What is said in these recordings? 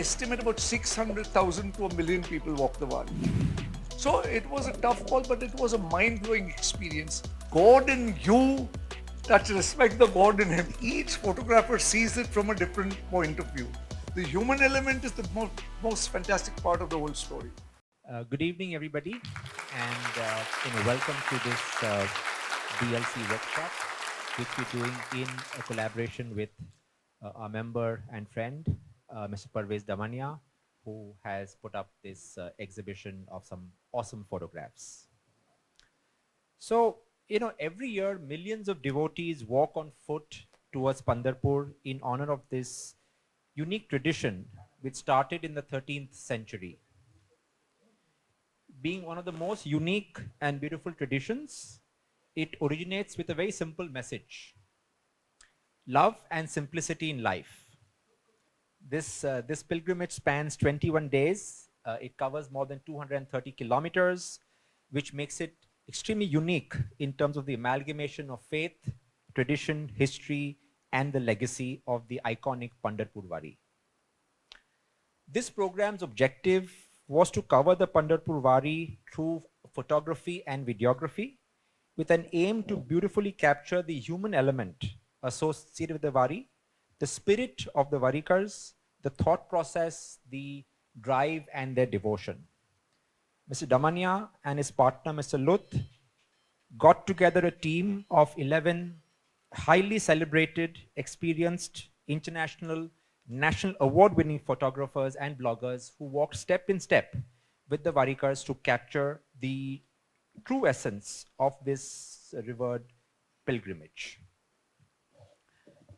estimate about 600,000 to a million people walk the Wari. So it was a tough call, but it was a mind-blowing experience. God in you, that respect the God in him. Each photographer sees it from a different point of view. The human element is the most fantastic part of the whole story. Good evening, everybody, and welcome to this DLC workshop, which we're doing in a collaboration with our member and friend, Mr. Parvez Damania, who has put up this exhibition of some awesome photographs. So, every year, millions of devotees walk on foot towards Pandharpur in honor of this unique tradition, which started in the 13th century. Being one of the most unique and beautiful traditions, it originates with a very simple message: love and simplicity in life. This pilgrimage spans 21 days. It covers more than 230 kilometers, which makes it extremely unique in terms of the amalgamation of faith, tradition, history, and the legacy of the iconic Pandharpurwari. This program's objective was to cover the Pandharpurwari through photography and videography, with an aim to beautifully capture the human element associated with the Wari, the spirit of the Warikars, the thought process, the drive, and their devotion. Mr. Damania and his partner, Mr. Luth, got together a team of 11 highly celebrated, experienced, international, national award-winning photographers and bloggers who walked step in step with the Warikars to capture the true essence of this revered pilgrimage.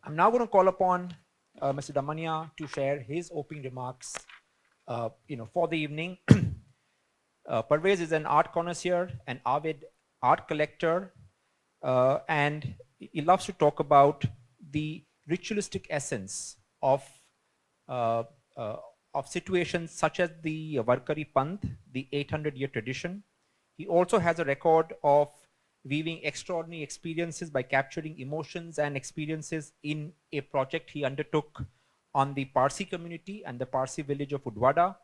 I'm now going to call upon Mr. Damania to share his opening remarks for the evening. Parvez is an art connoisseur, an avid art collector, and he loves to talk about the ritualistic essence of situations such as the Warkari Panth, the 800-year tradition. He also has a record of weaving extraordinary experiences by capturing emotions and experiences in a project he undertook on the Parsi community and the Parsi village of Udwada,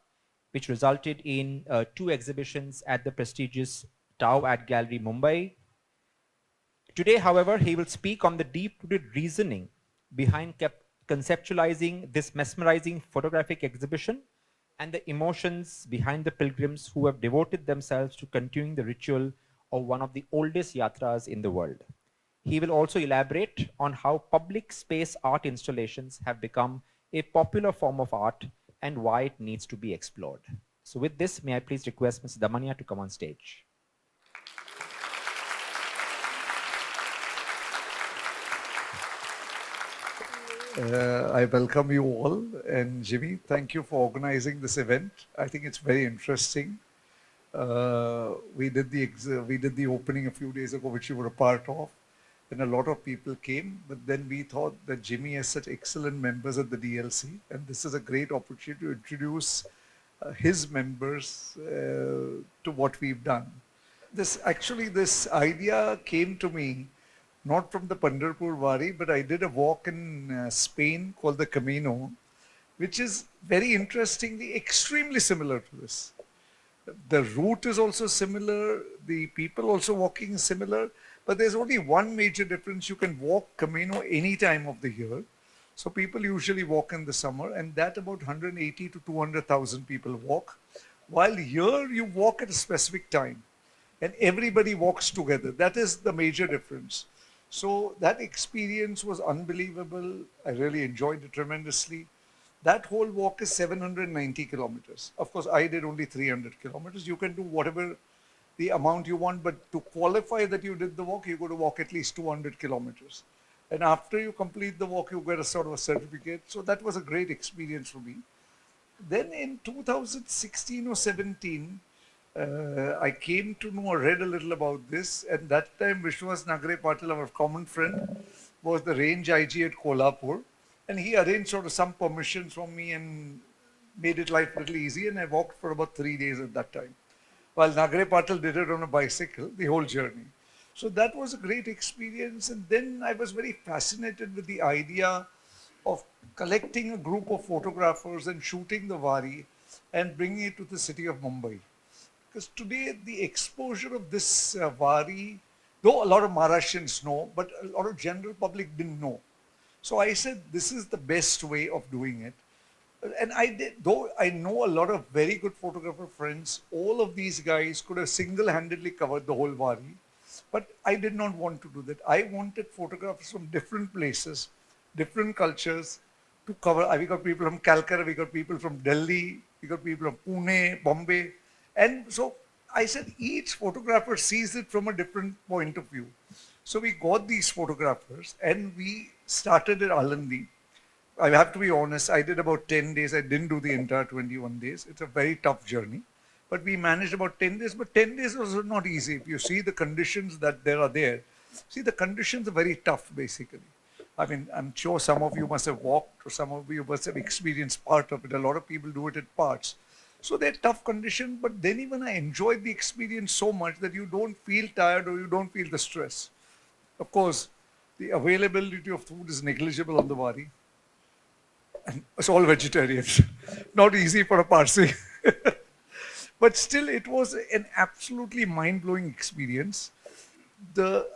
which resulted in 2 exhibitions at the prestigious Tao Art Gallery, Mumbai. Today, however, he will speak on the deep-rooted reasoning behind conceptualizing this mesmerizing photographic exhibition and the emotions behind the pilgrims who have devoted themselves to continuing the ritual of one of the oldest yatras in the world. He will also elaborate on how public space art installations have become a popular form of art and why it needs to be explored. So with this, may I please request Mr. Damania to come on stage. I welcome you all, and Jimmy, thank you for organizing this event. I think it's very interesting. We did the opening a few days ago, which you were a part of, and a lot of people came. But then we thought that Jimmy has such excellent members at the DLC, and this is a great opportunity to introduce his members to what we've done. This idea came to me not from the Pandharpur Wari, but I did a walk in Spain called the Camino, which is very interestingly extremely similar to this. The route is also similar, the people also walking is similar, but there's only one major difference. You can walk Camino any time of the year. So people usually walk in the summer, and that about 180 to 200,000 people walk. While here you walk at a specific time, and everybody walks together. That is the major difference. So that experience was unbelievable. I really enjoyed it tremendously. That whole walk is 790 kilometers. Of course, I did only 300 kilometers. You can do whatever the amount you want, but to qualify that you did the walk, you got to walk at least 200 kilometers. And after you complete the walk, you get a sort of a certificate. So that was a great experience for me. Then in 2016 or 17, I came to know or read a little about this, and that time Vishwas Nagare Patil, our common friend, was the range IG at Kolhapur, and he arranged sort of some permissions from me and made it life a little easy, and I walked for about 3 days at that time, while Nagare Patil did it on a bicycle, the whole journey. So that was a great experience, and then I was very fascinated with the idea of collecting a group of photographers and shooting the Wari and bringing it to the city of Mumbai. Because today the exposure of this Wari, though a lot of Maharashtrians know, but a lot of general public didn't know. So I said, this is the best way of doing it. And I did, though I know a lot of very good photographer friends, all of these guys could have single-handedly covered the whole Wari. But I did not want to do that. I wanted photographers from different places, different cultures to cover. We got people from Calcutta, we got people from Delhi, we got people from Pune, Bombay. And so I said each photographer sees it from a different point of view. So we got these photographers and we started at Alandi. I have to be honest, I did about 10 days. I didn't do the entire 21 days. It's a very tough journey. But we managed about 10 days. But 10 days was not easy. If you see the conditions that there are there, see, the conditions are very tough, basically. I mean, I'm sure some of you must have walked or some of you must have experienced part of it. A lot of people do it at parts. So they're tough conditions, but then even I enjoyed the experience so much that you don't feel tired or you don't feel the stress. Of course, the availability of food is negligible on the Wari. And it's all vegetarians. Not easy for a Parsi. But still, it was an absolutely mind-blowing experience.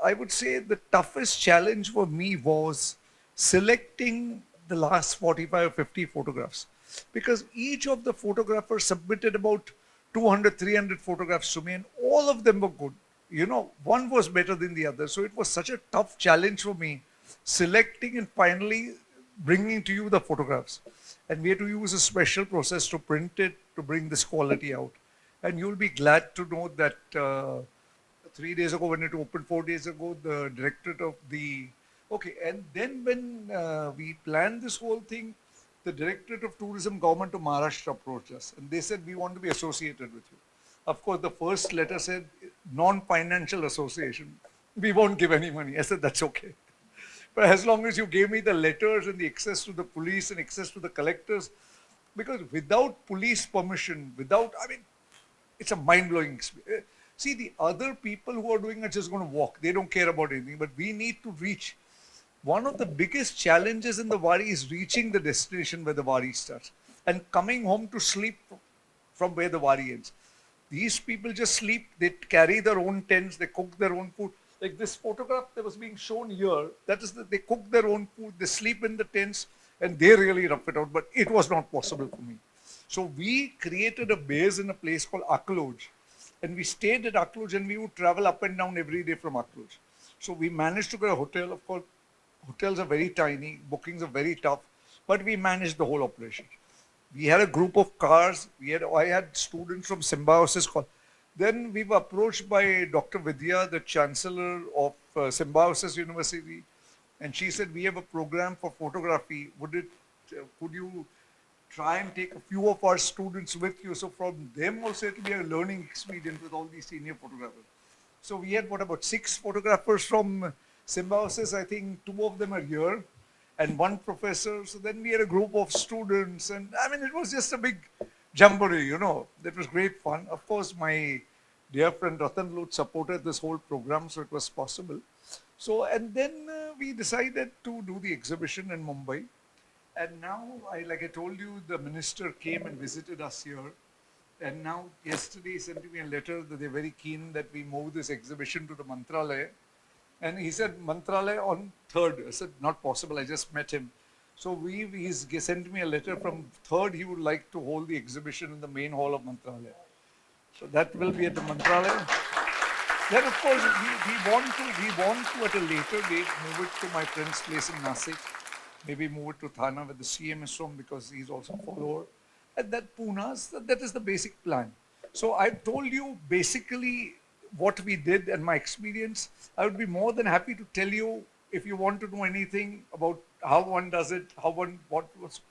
I would say the toughest challenge for me was selecting the last 45 or 50 photographs, because each of the photographers submitted about 200, 300 photographs to me, and all of them were good. You know, one was better than the other. So it was such a tough challenge for me, selecting and finally bringing to you the photographs. And we had to use a special process to print it to bring this quality out. And you'll be glad to know that 3 days ago, when it opened, 4 days ago, the directorate of the okay, and then when we planned this whole thing, the Directorate of Tourism Government of Maharashtra approached us and they said, we want to be associated with you. Of course, the first letter said non-financial association. We won't give any money. I said, that's okay. But as long as you gave me the letters and the access to the police and access to the collectors, because without police permission, I mean, it's a mind-blowing experience. See, the other people who are doing it are just going to walk. They don't care about anything, but we need to reach. One of the biggest challenges in the Wari is reaching the destination where the Wari starts and coming home to sleep from where the Wari ends. These people just sleep, they carry their own tents, they cook their own food. Like this photograph that was being shown here, that is that they cook their own food, they sleep in the tents, and they really rough it out, but it was not possible for me. So we created a base in a place called Akloj, and we stayed at Akloj and we would travel up and down every day from Akloj. So we managed to get a hotel. Of course, hotels are very tiny, bookings are very tough, but we managed the whole operation. We had a group of cars. I had students from Symbiosis. Then we were approached by Dr. Vidya, the Chancellor of Symbiosis University, and she said, we have a program for photography. Could you try and take a few of our students with you? So from them also it will be a learning experience with all these senior photographers. So we had about 6 photographers from Symbiosis. I think 2 of them are here and 1 professor. So then we had a group of students, and I mean, it was just a big jamboree, you know. That was great fun. Of course, my dear friend Ratan Lut supported this whole program, so it was possible. So, and then we decided to do the exhibition in Mumbai. And now, like I told you, the minister came and visited us here. And now, yesterday, he sent me a letter that they're very keen that we move this exhibition to the Mantralaya. And he said, Mantralaya on 3rd. I said, not possible. I just met him. So he's sent me a letter from 3rd. He would like to hold the exhibition in the main hall of Mantralaya. So that will be at the Mantralaya. Then, of course, we want to, at a later date, move it to my friend's place in Nasik. Maybe move it to Thana where the CM is from, because he's also a follower. And that Puna's, that is the basic plan. So I've told you basically what we did and my experience. I would be more than happy to tell you if you want to know anything about how one does it, what was.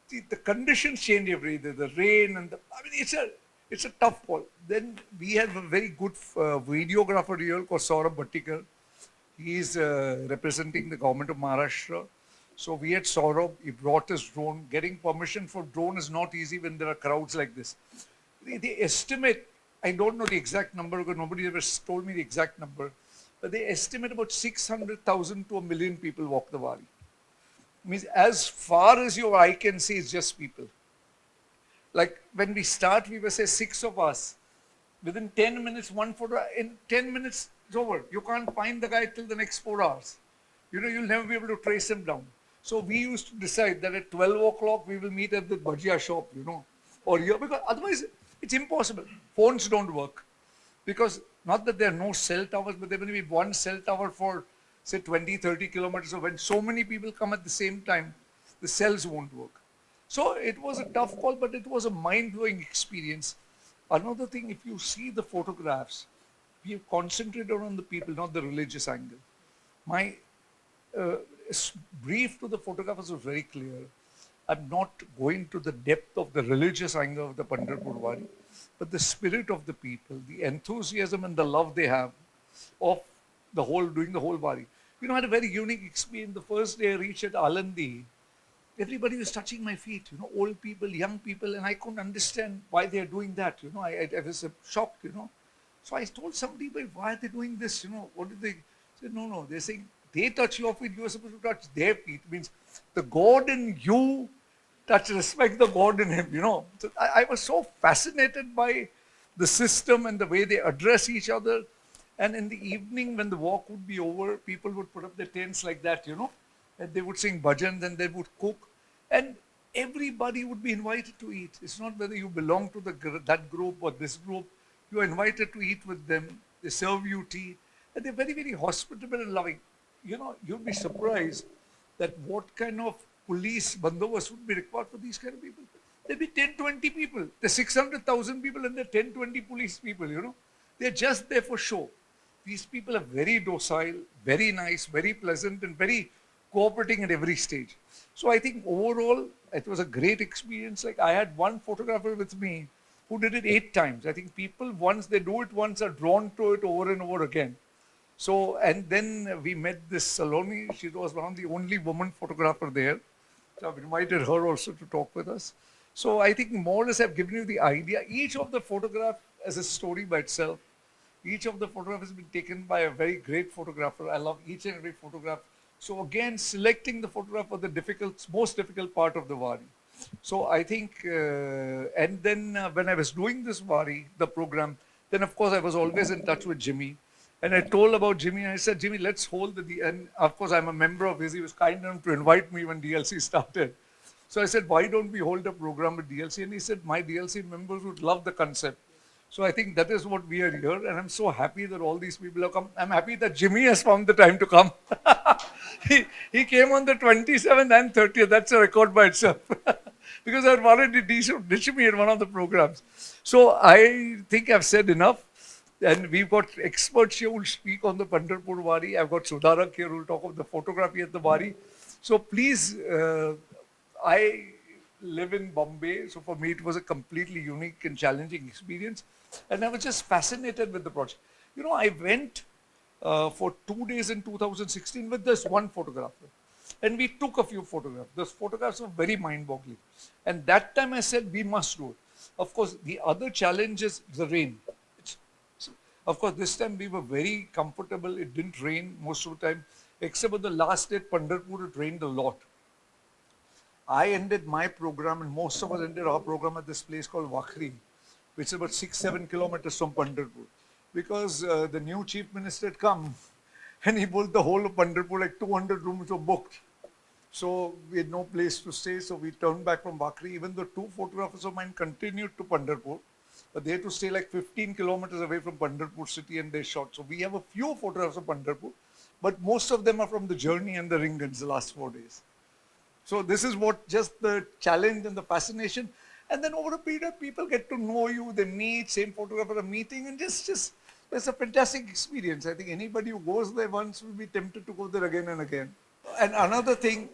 See, the conditions change every day, the rain and I mean, it's a tough call. Then we have a very good videographer here called Saurabh Bhattikar. He is representing the government of Maharashtra. So we had Saurabh, he brought his drone. Getting permission for drone is not easy when there are crowds like this. The estimate, I don't know the exact number because nobody ever told me the exact number, but they estimate about 600,000 to 1 million people walk the Wari. Means as far as your eye can see, it's just people. Like when we start, we were say 6 of us. Within 10 minutes, one photo, in 10 minutes, it's over. You can't find the guy till the next 4 hours. You'll never be able to trace him down. So we used to decide that at 12 o'clock, we will meet at the bhajia shop, or here, because otherwise it's impossible. Phones don't work. Because not that there are no cell towers, but there will be one cell tower for, say, 20, 30 kilometers. So when so many people come at the same time, the cells won't work. So it was a tough call, but it was a mind-blowing experience. Another thing, if you see the photographs, we have concentrated on the people, not the religious angle. My uh, brief to the photographers was very clear. I'm not going to the depth of the religious angle of the Pandharpurwari, but the spirit of the people, the enthusiasm and the love they have of doing the whole Wari. I had a very unique experience. The first day I reached at Alandi, everybody was touching my feet, old people, young people, and I couldn't understand why they're doing that. I was shocked. So I told somebody, but why are they doing this? What did they say? No, they're saying they touch your feet, you're supposed to touch their feet. It means the God in you respect the God in him. So I was so fascinated by the system and the way they address each other. And in the evening, when the walk would be over, people would put up their tents like that, and they would sing bhajans and they would cook. And everybody would be invited to eat. It's not whether you belong to that group or this group. You're invited to eat with them. They serve you tea. And they're very, very hospitable and loving. You'd be surprised that what kind of police bandobast would be required for these kind of people. There'd be 10, 20 people. There's 600,000 people and there are 10, 20 police people. They're just there for show. These people are very docile, very nice, very pleasant, and very cooperating at every stage. So I think overall, it was a great experience. Like I had one photographer with me who did it 8 times. I think people, once they do it once, are drawn to it over and over again. So, and then we met this Saloni. She was one of the only woman photographer there. So I've invited her also to talk with us. So I think more or less I've given you the idea. Each of the photograph as a story by itself. Each of the photographs has been taken by a very great photographer. I love each and every photograph. So again, selecting the photograph was the most difficult part of the Wari. So I think, and then when I was doing this Wari, the program, then of course I was always in touch with Jimmy. And I told about Jimmy, and I said, Jimmy, let's hold and of course I'm a member of his. He was kind enough to invite me when DLC started. So I said, why don't we hold a program with DLC? And he said, my DLC members would love the concept. So I think that is what we are here. And I'm so happy that all these people have come. I'm happy that Jimmy has found the time to come. he came on the 27th and 30th. That's a record by itself. Because I wanted to ditch me in one of the programs. So I think I've said enough. And we've got experts here who will speak on the Pandharpur Wari. I've got Sudharak here who will talk of the photography at the Wari. So please, I live in Bombay. So for me, it was a completely unique and challenging experience. And I was just fascinated with the project. I went for 2 days in 2016 with this one photographer. And we took a few photographs. Those photographs were very mind-boggling. And that time I said, we must do it. Of course, the other challenge is the rain. Of course, this time we were very comfortable. It didn't rain most of the time, except for the last day at Pandharpur, it rained a lot. I ended my program, and most of us ended our program at this place called Warkari, which is about 6-7 kilometers from Pandharpur. Because the new chief minister had come, and he pulled the whole of Pandharpur, like 200 rooms were booked. So we had no place to stay, so we turned back from Warkari, even though 2 photographers of mine continued to Pandharpur. But they had to stay like 15 kilometers away from Pandharpur city and they shot. So we have a few photographs of Pandharpur, but most of them are from the journey and the ringans the last 4 days. So this is what just the challenge and the fascination. And then over a period, people get to know you, they meet, same photographer, a meeting, and just it's a fantastic experience. I think anybody who goes there once will be tempted to go there again and again. And another thing,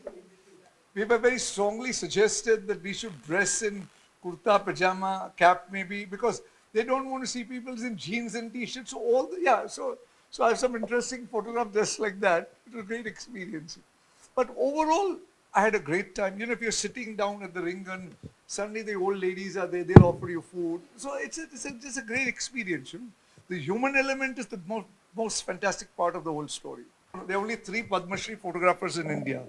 we were very strongly suggested that we should dress in kurta, pajama, cap maybe, because they don't want to see people in jeans and t-shirts. So so I have some interesting photographs just like that. It was a great experience. But overall, I had a great time. If you're sitting down at the ring, suddenly the old ladies are there, they'll offer you food. So it's just a great experience. The human element is the most fantastic part of the whole story. There are only 3 Padma Shri photographers in India.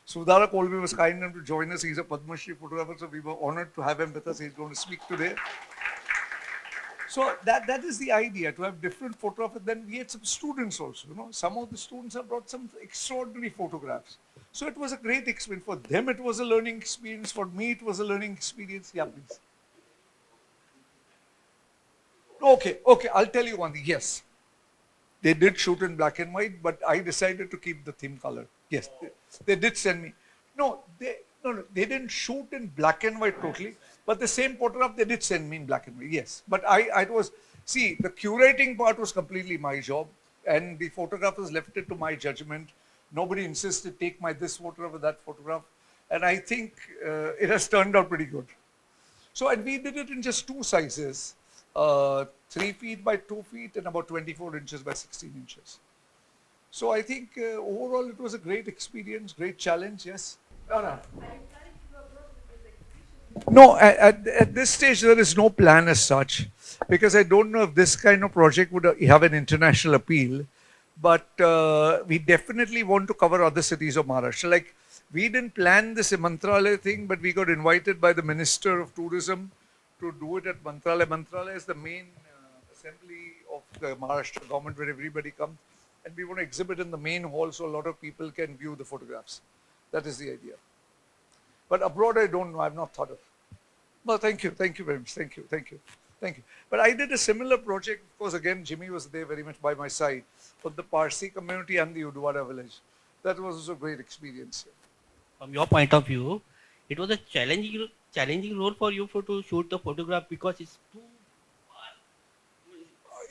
Sudhara Kolbe was kind enough to join us. He's a Padma Shri photographer, so we were honored to have him with us. He's going to speak today. So that is the idea, to have different photographers. Then we had some students also, Some of the students have brought some extraordinary photographs. So it was a great experience. For them, it was a learning experience. For me, it was a learning experience. Yeah, please. Okay, I'll tell you one thing. Yes, they did shoot in black and white, but I decided to keep the theme color. Yes, they did send me. No, they didn't shoot in black and white totally, but the same photograph they did send me in black and white. Yes, but the curating part was completely my job, and the photographers left it to my judgment. Nobody insisted take this photograph or that photograph, and I think it has turned out pretty good. So, and we did it in just two sizes, 3 feet by 2 feet and about 24 inches by 16 inches. So I think overall it was a great experience, great challenge, yes. No, at this stage there is no plan as such, because I don't know if this kind of project would have an international appeal, but we definitely want to cover other cities of Maharashtra. Like, we didn't plan this Mantralaya thing, but we got invited by the Minister of Tourism to do it at Mantralaya. Mantralaya is the main assembly of the Maharashtra government where everybody comes, and we want to exhibit in the main hall so a lot of people can view the photographs. That is the idea. But abroad, I don't know. I've not thought of. Well, thank you very much. Thank you. But I did a similar project. Of course, again, Jimmy was there very much by my side for the Parsi community and the Udwara village. That was also a great experience. From your point of view, it was a challenging role for you to shoot the photograph, because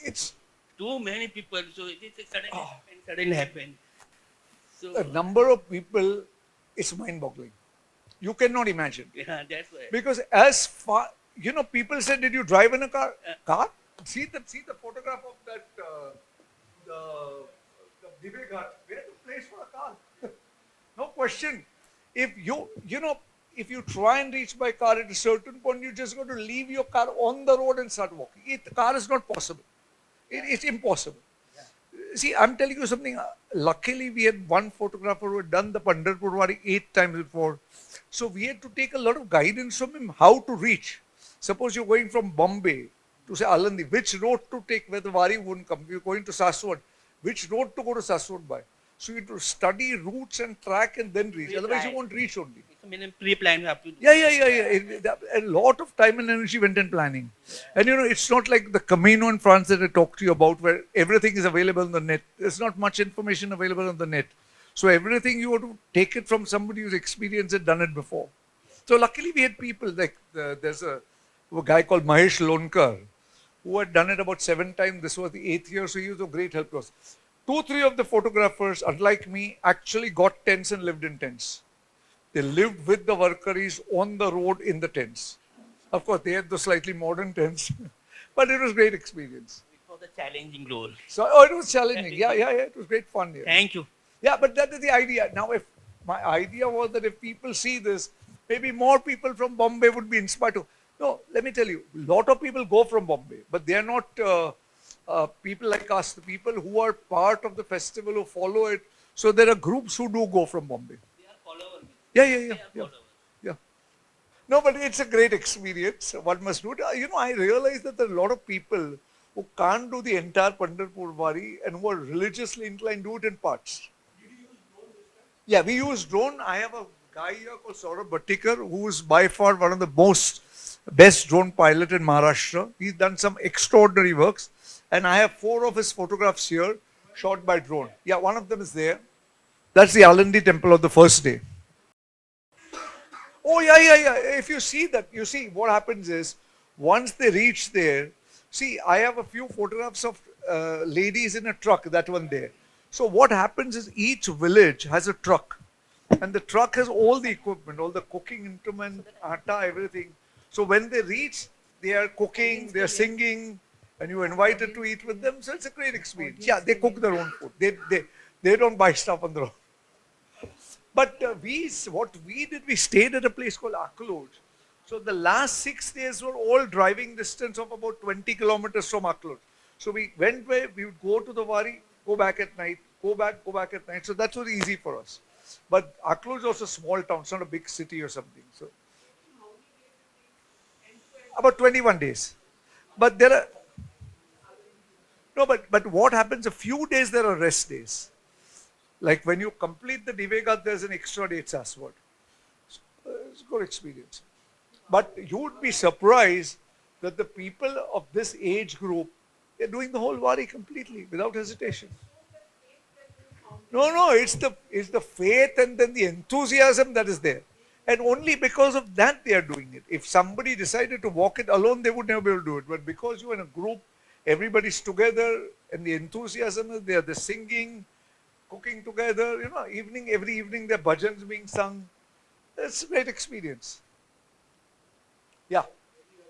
it's too many people. So it's suddenly happen. So the number of people is mind-boggling. You cannot imagine. yeah, that's why. Because as far, people said, did you drive in a car? Car? See the photograph of that, the Dibe Ghat. Where's the place for a car? No question. If if you try and reach by car at a certain point, you just got to leave your car on the road and start walking. The car is not possible. It's impossible. See, I'm telling you something. Luckily, we had one photographer who had done the Pandharpurwari 8 times before. So we had to take a lot of guidance from him how to reach. Suppose you're going from Bombay to say Alandi, which road to take where the Wari wouldn't come. You're going to Saswat, which road to go to Saswat by. So you have to study routes and track and then reach. Otherwise, you won't reach only. It's a pre-plan you have to do. Yeah. A lot of time and energy went in planning. And it's not like the Camino in France that I talked to you about, where everything is available on the net. There's not much information available on the net. So everything you have to take it from somebody who's experienced it, done it before. So luckily we had people like, there's a guy called Mahesh Lonkar, who had done it about 7 times. This was the 8th year, so he was a great help to us. 2-3 of the photographers, unlike me, actually got tents and lived in tents. They lived with the Warkaris on the road in the tents. Of course, they had the slightly modern tents, but it was a great experience. It was a challenging role. So, it was challenging. Yeah, it was great fun. Yeah. Thank you. Yeah, but that is the idea. Now, if my idea was that if people see this, maybe more people from Bombay would be inspired to. No, let me tell you, a lot of people go from Bombay, but they are not people like us, the people who are part of the festival, who follow it. So there are groups who do go from Bombay. They are followers. Yeah. No, but it's a great experience. One must do it. I realize that there are a lot of people who can't do the entire Pandharpur Wari and who are religiously inclined do it in parts. Did you use drone this time? Yeah, we use drone. I have a guy here called Saurabh Bhattikar, who is by far one of the best drone pilot in Maharashtra. He's done some extraordinary works. And I have 4 of his photographs here, shot by drone. Yeah, one of them is there. That's the Alandi temple of the first day. Oh, yeah. If you see that, what happens is, once they reach there, see, I have a few photographs of ladies in a truck, that one there. So what happens is, each village has a truck. And the truck has all the equipment, all the cooking instrument, atta, everything. So when they reach, they are cooking, they are singing, and you're invited to eat with them. So it's a great experience. Yeah, they cook their own food. They don't buy stuff on their own. But what we did, we stayed at a place called Akloj. So the last 6 days were all driving distance of about 20 kilometers from Akloj. So we went where we would go to the Wari, go back at night, go back at night. So that was easy for us. But Aklo is also a small town. It's not a big city or something. So about 21 days. But there are no, but what happens? A few days there are rest days. Like when you complete the Divega, there's an extra day. It's Aswad. It's a good experience. But you would be surprised that the people of this age group, they're doing the whole Wari completely without hesitation. No, it's the faith and then the enthusiasm that is there. And only because of that they are doing it. If somebody decided to walk it alone, they would never be able to do it. But because you're in a group, everybody's together, and the enthusiasm is there, the singing, cooking together, every evening there are bhajans being sung. It's a great experience. Yeah.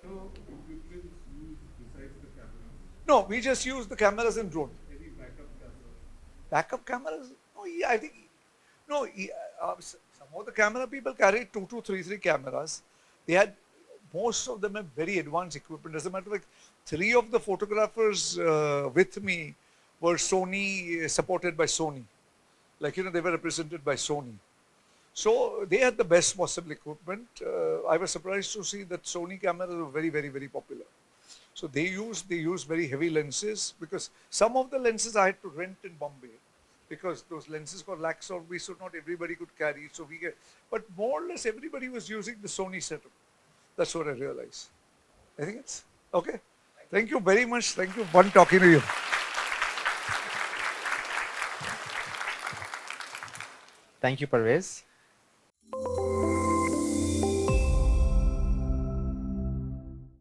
So equipment used besides the cameras? No, we just use the cameras and drone. Any backup cameras? Backup cameras? Oh, yeah, I think, no, some of the camera people carried 2 to 3 cameras. They had, most of them have very advanced equipment. As a matter of fact, 3 of the photographers with me were Sony, supported by Sony. Like, they were represented by Sony. So they had the best possible equipment. I was surprised to see that Sony cameras were very, very, very popular. So they use very heavy lenses, because some of the lenses I had to rent in Bombay, because those lenses got lax or so not everybody could carry. So but more or less everybody was using the Sony setup. That's what I realized. I think it's okay. Thank you very much. Thank you. Fun talking to you. Thank you, Parvez.